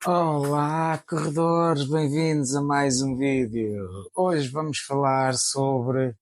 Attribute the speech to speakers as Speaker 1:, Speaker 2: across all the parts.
Speaker 1: Olá, corredores, bem-vindos a mais um vídeo. Hoje vamos falar sobre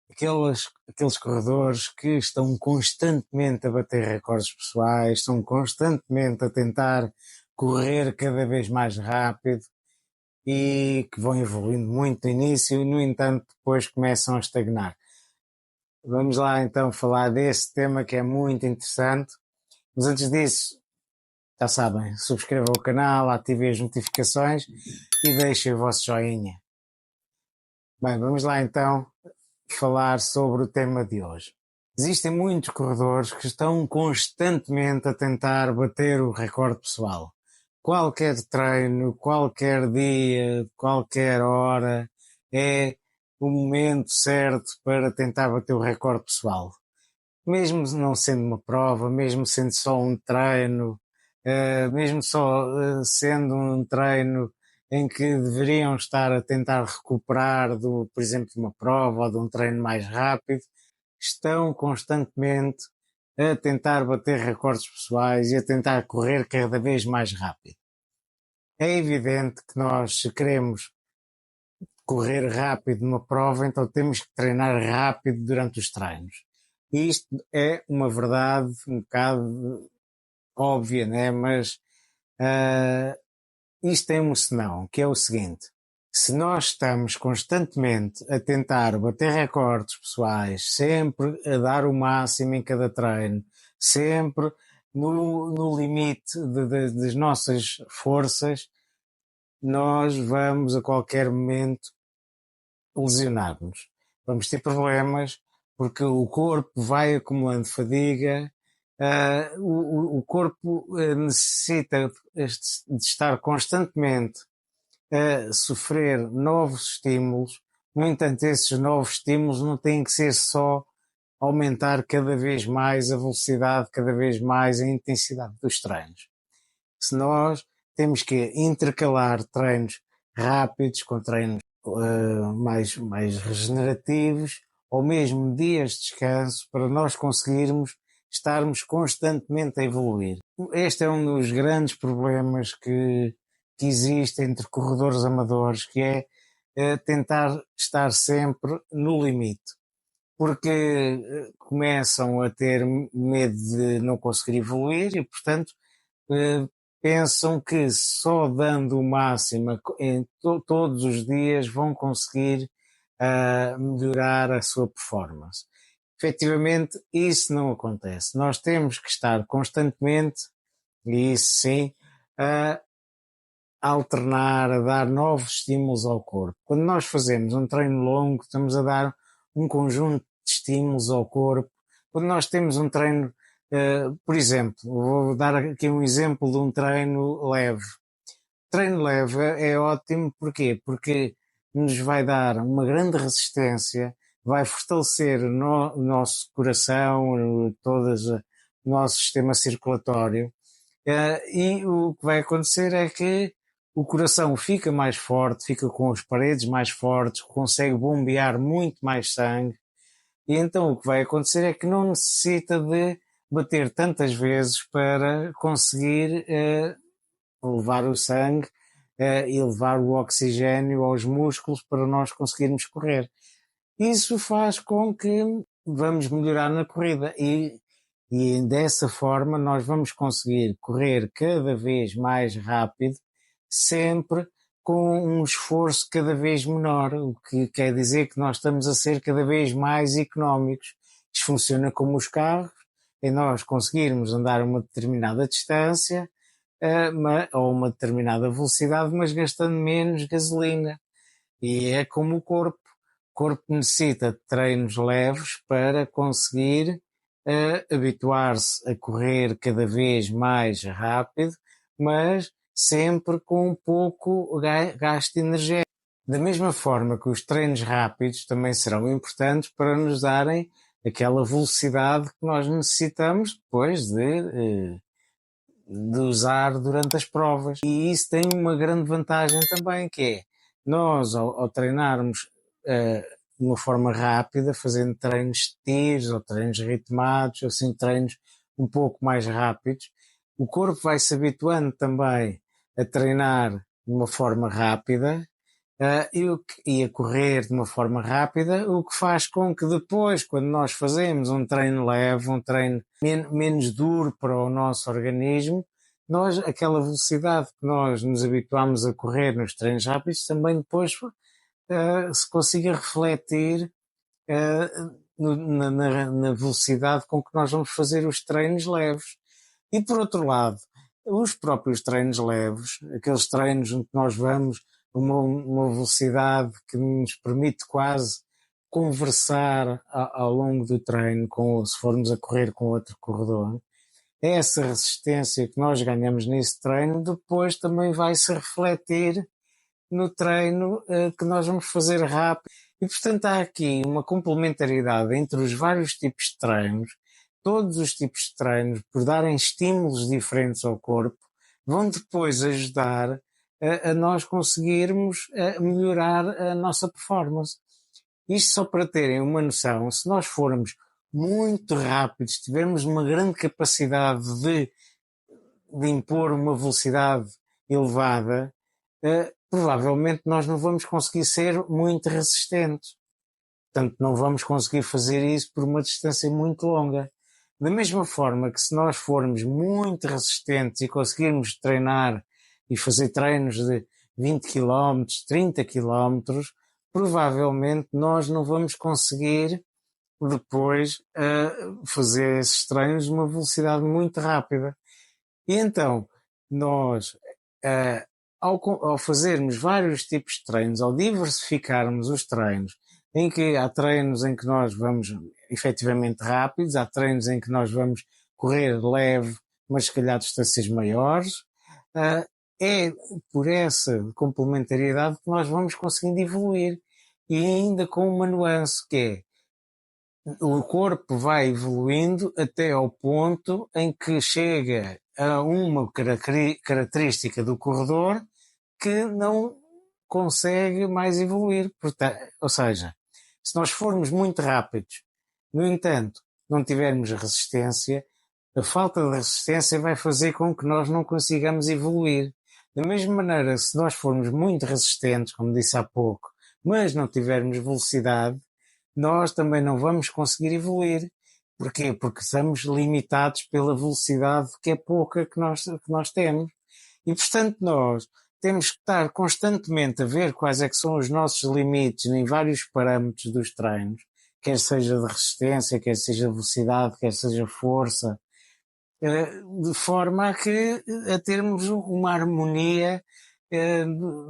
Speaker 1: aqueles corredores que estão constantemente a bater recordes pessoais, estão constantemente a tentar correr cada vez mais rápido e que vão evoluindo muito no início e, no entanto, depois começam a estagnar. Vamos lá então falar desse tema que é muito interessante, mas antes disso, já sabem, subscrevam o canal, ativem as notificações e deixem o vosso joinha. Bem, vamos lá então falar sobre o tema de hoje. Existem muitos corredores que estão constantemente a tentar bater o recorde pessoal. Qualquer treino, qualquer dia, qualquer hora é o momento certo para tentar bater o recorde pessoal. Mesmo não sendo uma prova, mesmo sendo só um treino, mesmo só sendo um treino em que deveriam estar a tentar recuperar por exemplo, de uma prova ou de um treino mais rápido, estão constantemente a tentar bater recordes pessoais e a tentar correr cada vez mais rápido. É evidente que nós, se queremos correr rápido numa prova, então temos que treinar rápido durante os treinos. E isto é uma verdade um bocado óbvia, né? Mas isto tem um senão, que é o seguinte: se nós estamos constantemente a tentar bater recordes pessoais, sempre a dar o máximo em cada treino, sempre no limite das nossas forças, nós vamos a qualquer momento lesionar-nos. Vamos ter problemas porque o corpo vai acumulando fadiga, o corpo necessita de estar constantemente a sofrer novos estímulos. No entanto, esses novos estímulos não têm que ser só aumentar cada vez mais a velocidade, cada vez mais a intensidade dos treinos. Se nós temos que intercalar treinos rápidos com treinos mais regenerativos, ou mesmo dias de descanso, para nós conseguirmos estarmos constantemente a evoluir. Este é um dos grandes problemas que existe entre corredores amadores, que é tentar estar sempre no limite, porque começam a ter medo de não conseguir evoluir e, portanto, pensam que só dando o máximo em todos os dias vão conseguir melhorar a sua performance. Efetivamente, isso não acontece. Nós temos que estar constantemente, e isso sim, a alternar, a dar novos estímulos ao corpo. Quando nós fazemos um treino longo, estamos a dar um conjunto de estímulos ao corpo. Quando nós temos um treino, por exemplo, vou dar aqui um exemplo de um treino leve. Treino leve é ótimo, porquê? Porque nos vai dar uma grande resistência, vai fortalecer o nosso coração, o nosso sistema circulatório, e o que vai acontecer é que o coração fica mais forte, fica com as paredes mais fortes, consegue bombear muito mais sangue, e então o que vai acontecer é que não necessita de bater tantas vezes para conseguir levar o sangue e levar o oxigênio aos músculos para nós conseguirmos correr. Isso faz com que vamos melhorar na corrida e dessa forma nós vamos conseguir correr cada vez mais rápido, sempre com um esforço cada vez menor, o que quer dizer que nós estamos a ser cada vez mais económicos. Isto funciona como os carros, e nós conseguirmos andar uma determinada distância ou uma determinada velocidade, mas gastando menos gasolina. E é como o corpo. O corpo necessita de treinos leves para conseguir habituar-se a correr cada vez mais rápido, mas sempre com um pouco gasto energético. Da mesma forma que os treinos rápidos também serão importantes para nos darem aquela velocidade que nós necessitamos depois de usar durante as provas. E isso tem uma grande vantagem também, que é nós, ao treinarmos de uma forma rápida, fazendo treinos de tiros ou treinos ritmados, assim, treinos um pouco mais rápidos, o corpo vai se habituando também a treinar de uma forma rápida e a correr de uma forma rápida, o que faz com que depois, quando nós fazemos um treino leve, um treino menos duro para o nosso organismo, nós, aquela velocidade que nós nos habituamos a correr nos treinos rápidos, também depois se consiga refletir na velocidade com que nós vamos fazer os treinos leves. E por outro lado, os próprios treinos leves, aqueles treinos onde nós vamos uma velocidade que nos permite quase conversar ao longo do treino, se formos a correr com outro corredor, essa resistência que nós ganhamos nesse treino depois também vai se refletir no treino que nós vamos fazer rápido. E portanto há aqui uma complementaridade entre os vários tipos de treinos. Todos os tipos de treinos, por darem estímulos diferentes ao corpo, vão depois ajudar a nós conseguirmos melhorar a nossa performance. Isto só para terem uma noção, se nós formos muito rápidos, tivermos uma grande capacidade de impor uma velocidade elevada, provavelmente nós não vamos conseguir ser muito resistentes. Portanto, não vamos conseguir fazer isso por uma distância muito longa. Da mesma forma que se nós formos muito resistentes e conseguirmos treinar e fazer treinos de 20 km, 30 km, provavelmente nós não vamos conseguir depois fazer esses treinos de uma velocidade muito rápida. E então, nós, ao fazermos vários tipos de treinos, ao diversificarmos os treinos, em que há treinos em que nós vamos efetivamente rápidos, há treinos em que nós vamos correr leve, mas se calhar distâncias maiores, é por essa complementariedade que nós vamos conseguindo evoluir. E ainda com uma nuance que é, o corpo vai evoluindo até ao ponto em que chega a uma característica do corredor que não consegue mais evoluir. Portanto, ou seja, se nós formos muito rápidos, no entanto, não tivermos resistência, a falta de resistência vai fazer com que nós não consigamos evoluir. Da mesma maneira, se nós formos muito resistentes, como disse há pouco, mas não tivermos velocidade, nós também não vamos conseguir evoluir. Porquê? Porque estamos limitados pela velocidade que é pouca que nós temos. E, portanto, nós temos que estar constantemente a ver quais é que são os nossos limites em vários parâmetros dos treinos, quer seja de resistência, quer seja velocidade, quer seja força, de forma a termos uma harmonia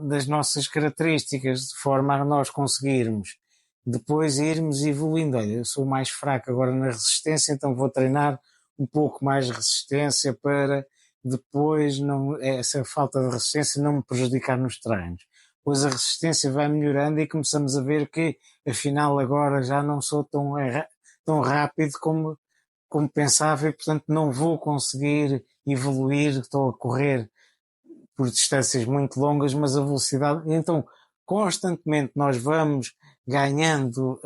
Speaker 1: das nossas características, de forma a nós conseguirmos depois irmos evoluindo. Olha, eu sou mais fraco agora na resistência, então vou treinar um pouco mais resistência para depois essa falta de resistência não me prejudicar nos treinos. Pois a resistência vai melhorando e começamos a ver que afinal agora já não sou tão rápido como pensava e portanto não vou conseguir evoluir, estou a correr por distâncias muito longas, mas a velocidade, então constantemente nós vamos ganhando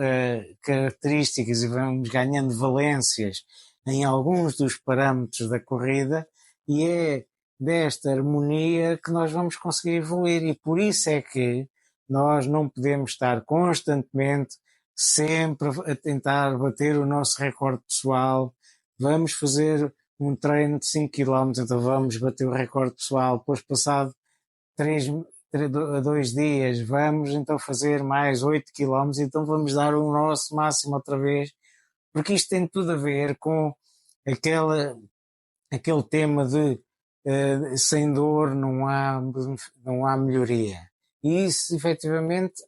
Speaker 1: características e vamos ganhando valências em alguns dos parâmetros da corrida e é desta harmonia que nós vamos conseguir evoluir e por isso é que nós não podemos estar constantemente sempre a tentar bater o nosso recorde pessoal. Vamos fazer um treino de 5 km, então vamos bater o recorde pessoal, depois passado 2 dias, vamos então fazer mais 8 km, então vamos dar o nosso máximo outra vez, porque isto tem tudo a ver com aquele tema de sem dor não há melhoria. E isso efetivamente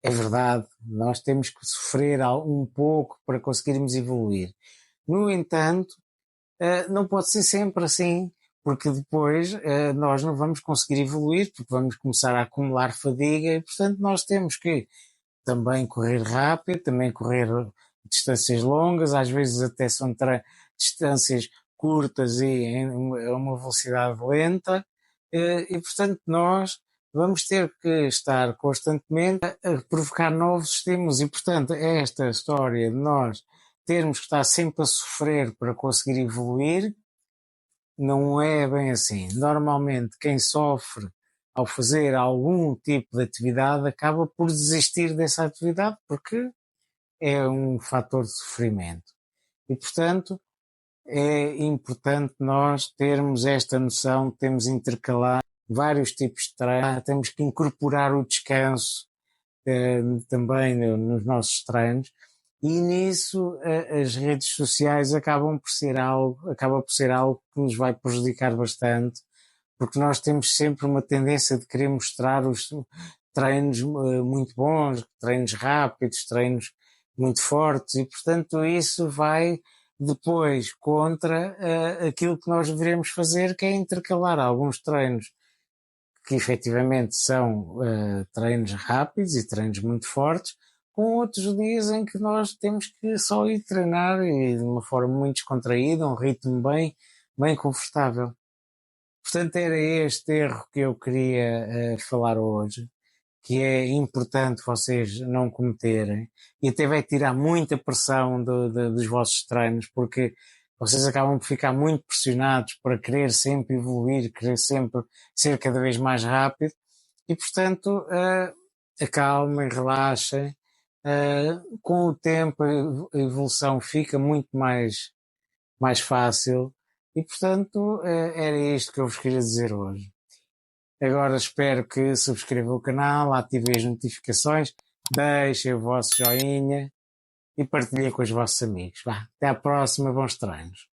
Speaker 1: é verdade, nós temos que sofrer um pouco para conseguirmos evoluir. No entanto, não pode ser sempre assim, porque depois nós não vamos conseguir evoluir, porque vamos começar a acumular fadiga e, portanto, nós temos que também correr rápido, também correr distâncias longas, às vezes até são distâncias curtas e a uma velocidade lenta, e, portanto, nós vamos ter que estar constantemente a provocar novos estímulos e, portanto, esta história de nós termos que estar sempre a sofrer para conseguir evoluir não é bem assim. Normalmente, quem sofre ao fazer algum tipo de atividade acaba por desistir dessa atividade porque é um fator de sofrimento. E, portanto, é importante nós termos esta noção, temos intercalar vários tipos de treino, temos que incorporar o descanso também nos nossos treinos, e nisso as redes sociais acaba por ser algo que nos vai prejudicar bastante, porque nós temos sempre uma tendência de querer mostrar os treinos muito bons, treinos rápidos, treinos muito fortes, e portanto isso vai depois contra aquilo que nós deveríamos fazer, que é intercalar alguns treinos que efetivamente são treinos rápidos e treinos muito fortes, com outros dias em que nós temos que só ir treinar e de uma forma muito descontraída, um ritmo bem confortável. Portanto, era este erro que eu queria falar hoje, que é importante vocês não cometerem, e até vai tirar muita pressão dos vossos treinos, porque vocês acabam por ficar muito pressionados para querer sempre evoluir, querer sempre ser cada vez mais rápido, e portanto acalmem, relaxem. Com o tempo a evolução fica muito mais fácil, e portanto era isto que eu vos queria dizer hoje. Agora espero que subscrevam o canal, ativem as notificações, deixem o vosso joinha e partilhem com os vossos amigos. Vá, até à próxima, bons treinos.